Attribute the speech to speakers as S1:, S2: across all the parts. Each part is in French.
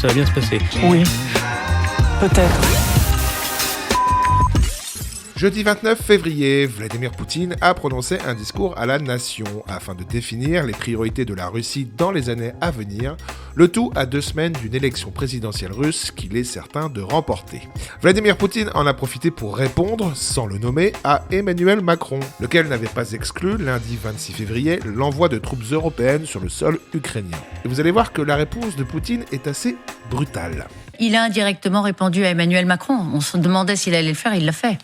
S1: ça va bien se passer.
S2: Oui, peut-être.
S3: Jeudi 29 février, Vladimir Poutine a prononcé un discours à la nation afin de définir les priorités de la Russie dans les années à venir, le tout à 2 semaines d'une élection présidentielle russe qu'il est certain de remporter. Vladimir Poutine en a profité pour répondre, sans le nommer, à Emmanuel Macron, lequel n'avait pas exclu, lundi 26 février, l'envoi de troupes européennes sur le sol ukrainien. Et vous allez voir que la réponse de Poutine est assez brutale.
S4: Il a indirectement répondu à Emmanuel Macron. On se demandait s'il allait le faire, il l'a fait.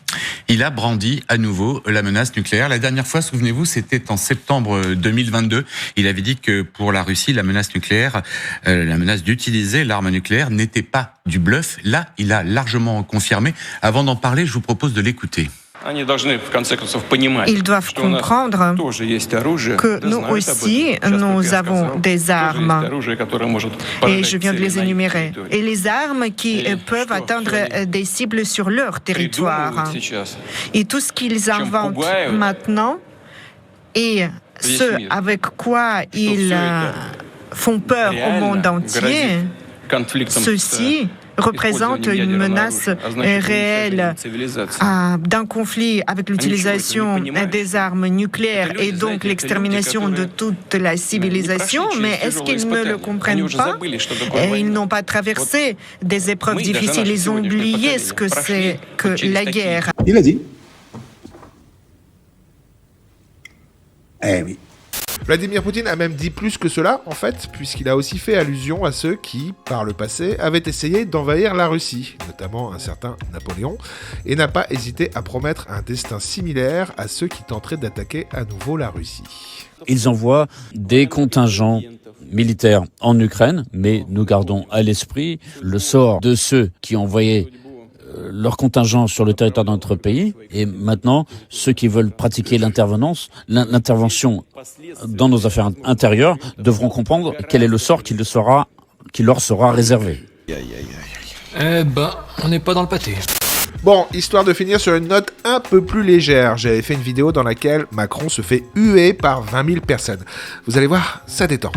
S5: Il a brandi à nouveau la menace nucléaire. La dernière fois, souvenez-vous, c'était en septembre 2022. Il avait dit que pour la Russie, la menace nucléaire, la menace d'utiliser l'arme nucléaire n'était pas du bluff. Là, il a largement confirmé. Avant d'en parler, je vous propose de l'écouter.
S6: Ils doivent comprendre que nous aussi, nous avons des armes. Et je viens de les énumérer. Et les armes qui peuvent atteindre des cibles sur leur territoire. Et tout ce qu'ils inventent maintenant et ce avec quoi ils font peur au monde entier, ceci représente une menace réelle d'un conflit avec l'utilisation des armes nucléaires et donc l'extermination de toute la civilisation. Mais est-ce qu'ils ne le comprennent pas? Ils n'ont pas traversé des épreuves difficiles, ils ont oublié ce que c'est que la guerre.
S7: Il a dit. Eh oui.
S3: Vladimir Poutine a même dit plus que cela, en fait, puisqu'il a aussi fait allusion à ceux qui, par le passé, avaient essayé d'envahir la Russie, notamment un certain Napoléon, et n'a pas hésité à promettre un destin similaire à ceux qui tenteraient d'attaquer à nouveau la Russie.
S8: Ils envoient des contingents militaires en Ukraine, mais nous gardons à l'esprit le sort de ceux qui envoyaient leur contingent sur le territoire de notre pays, et maintenant ceux qui veulent pratiquer l'intervention dans nos affaires intérieures devront comprendre quel est le sort qui leur sera réservé.
S1: On n'est pas dans le pâté.
S3: Bon, histoire de finir sur une note un peu plus légère, j'avais fait une vidéo dans laquelle Macron se fait huer par 20 000 personnes. Vous allez voir, ça détend.